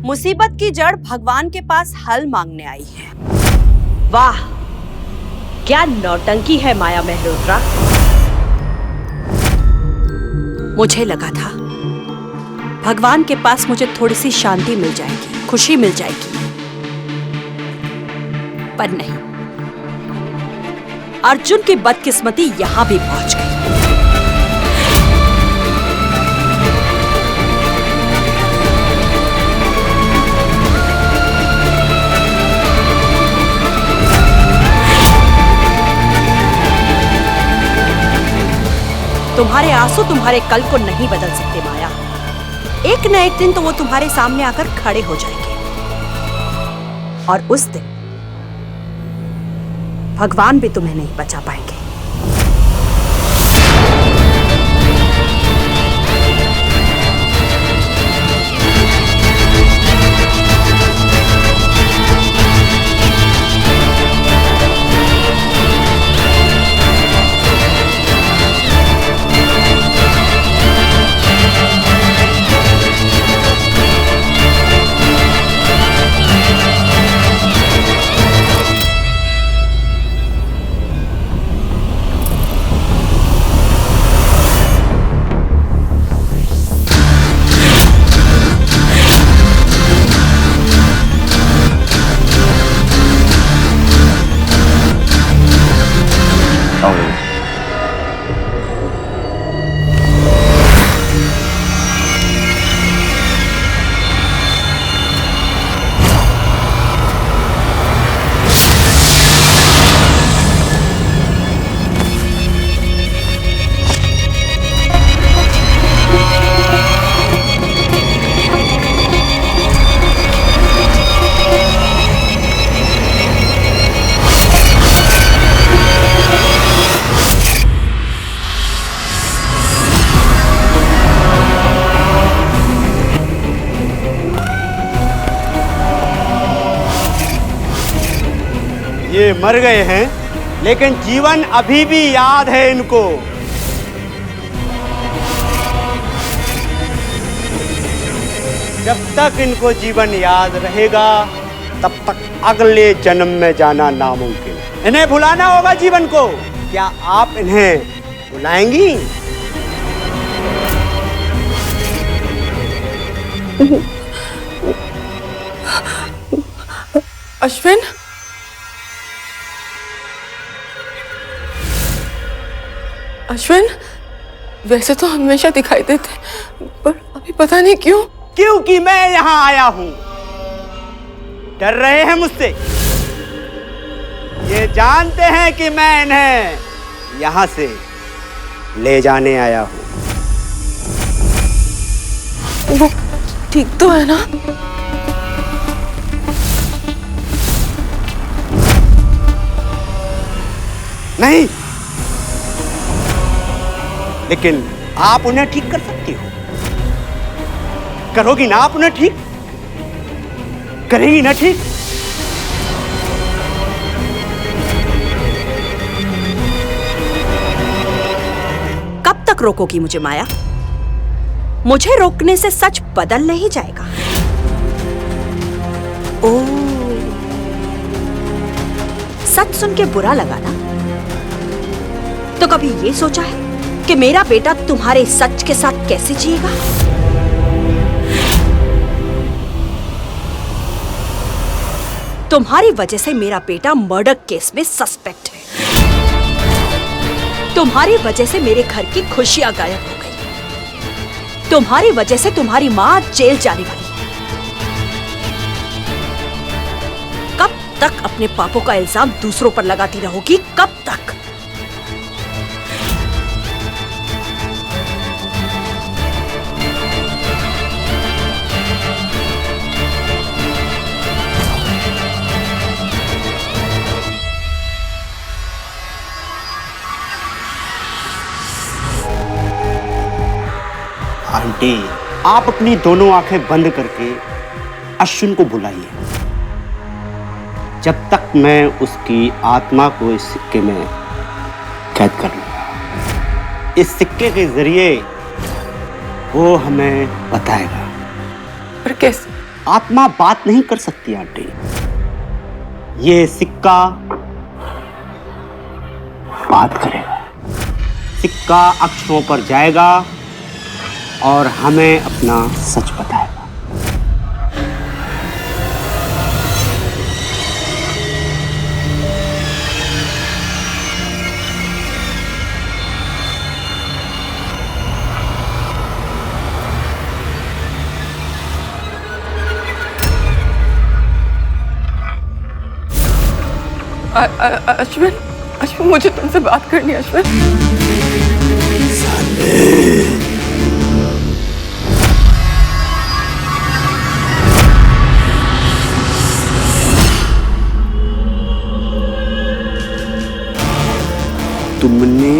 मुसीबत की जड़ भगवान के पास हल मांगने आई है। वाह, क्या नौटंकी है माया मेहरोत्रा। मुझे लगा था भगवान के पास मुझे थोड़ी सी शांति मिल जाएगी, खुशी मिल जाएगी, पर नहीं, अर्जुन की बदकिस्मती यहां भी पहुंच गई। तुम्हारे आंसू तुम्हारे कल को नहीं बदल सकते माया। एक न एक दिन तो वो तुम्हारे सामने आकर खड़े हो जाएंगे, और उस दिन भगवान भी तुम्हें नहीं बचा पाएंगे। ये मर गए हैं, लेकिन जीवन अभी भी याद है इनको। जब तक इनको जीवन याद रहेगा, तब तक अगले जन्म में जाना नामुमकिन। इन्हें भुलाना होगा जीवन को। क्या आप इन्हें भुलाएंगी? अश्विन, अश्विन, वैसे तो हमेशा दिखाई देते, पर अभी पता नहीं क्यों। क्योंकि मैं यहाँ आया हूं। डर रहे हैं मुझसे? ये जानते हैं कि मैं इन्हें यहाँ से ले जाने आया हूं। वो ठीक तो है ना? नहीं, लेकिन आप उन्हें ठीक कर सकती हो। करोगी ना आप उन्हें ठीक? करेगी ना ठीक? कब तक रोकोगी मुझे माया? मुझे रोकने से सच बदल नहीं जाएगा। ओह, सच सुन के बुरा लगा ना? तो कभी ये सोचा है कि मेरा बेटा तुम्हारे सच के साथ कैसे जिएगा? तुम्हारी वजह से मेरा बेटा मर्डर केस में सस्पेक्ट है। तुम्हारी वजह से मेरे घर की खुशियां गायब हो गई। तुम्हारी वजह से तुम्हारी मां जेल जाने वाली है। कब तक अपने पापों का इल्जाम दूसरों पर लगाती रहोगी? कब तक? आंटी, आप अपनी दोनों आंखें बंद करके अश्विन को बुलाइए। जब तक मैं उसकी आत्मा को इस सिक्के में कैद कर लूंगा। इस सिक्के के जरिए वो हमें बताएगा। पर कैसे? आत्मा बात नहीं कर सकती आंटी। ये सिक्का बात करेगा। सिक्का अक्षरों पर जाएगा और हमें अपना सच बताएगा। अश्विन, अश्विन मुझे तुमसे बात करनी है अश्विन। तुमने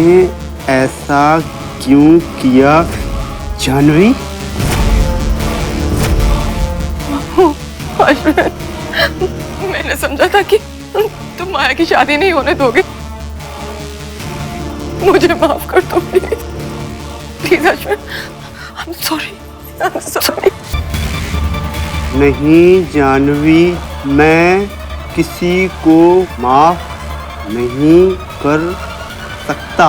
ऐसा क्यों किया जानवी? अश्विन, मैंने समझा था कि तुम माया की शादी नहीं होने दोगे। मुझे माफ कर दो please, please Ashwin. I'm sorry, I'm sorry। नहीं जानवी, मैं किसी को माफ नहीं कर सकता।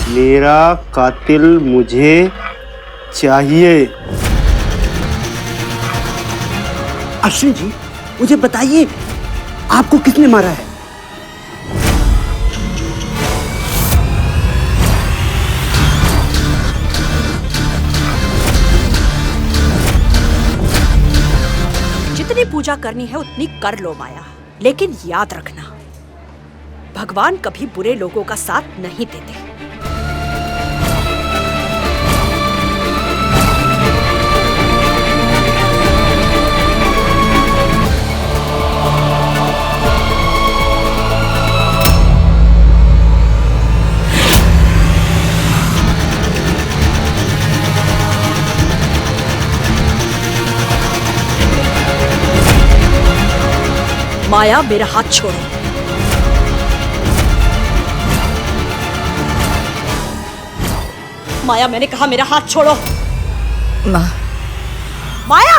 मेरा कातिल मुझे चाहिए। अश्विन जी, मुझे बताइए, आपको किसने मारा है? जितनी पूजा करनी है उतनी कर लो माया, लेकिन याद रखना, भगवान कभी बुरे लोगों का साथ नहीं देते। माया, मेरा हाथ छोड़ो। माया, मैंने कहा मेरा हाथ छोड़ो। माया!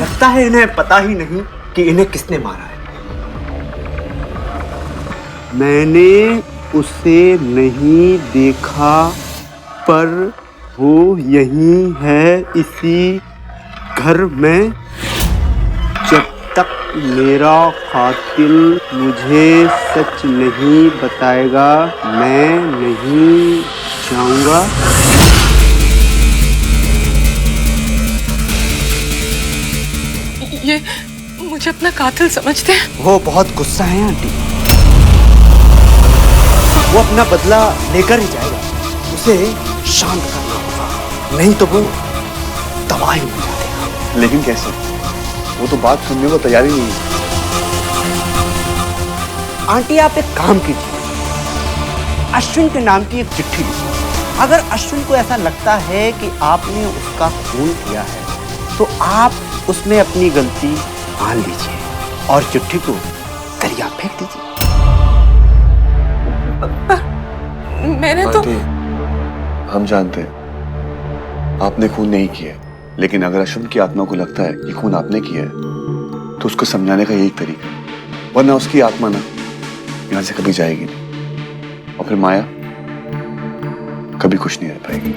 लगता है इन्हें पता ही नहीं कि इन्हें किसने मारा है। मैंने उसे नहीं देखा, पर वो यहीं है, इसी घर में। जब तक मेरा कातिल मुझे सच नहीं बताएगा, मैं नहीं जाऊंगा। ये मुझे अपना कातिल समझते हैं। वो बहुत गुस्सा है आंटी। वो अपना बदला लेकर ही जाएगा। उसे शांत करना होगा, नहीं तो वो तबाही मचा देगा। लेकिन कैसे? वो तो बात सुनने को तैयार ही नहीं है। आंटी, आप एक काम कीजिए, अश्विन के नाम की एक चिट्ठी लिखिए। अगर अश्विन को ऐसा लगता है कि आपने उसका खून किया है, तो आप उसमें अपनी गलती मान लीजिए और चिट्ठी को दरिया फेंक दीजिए। मैंने तो आंटी, हम जानते हैं आपने खून नहीं किया, लेकिन अगर अश्विन की आत्मा को लगता है कि खून आपने किया है, तो उसको समझाने का यही तरीका, वरना उसकी आत्मा ना यहाँ से कभी जाएगी नहीं, और फिर माया कभी खुश नहीं रह पाएगी।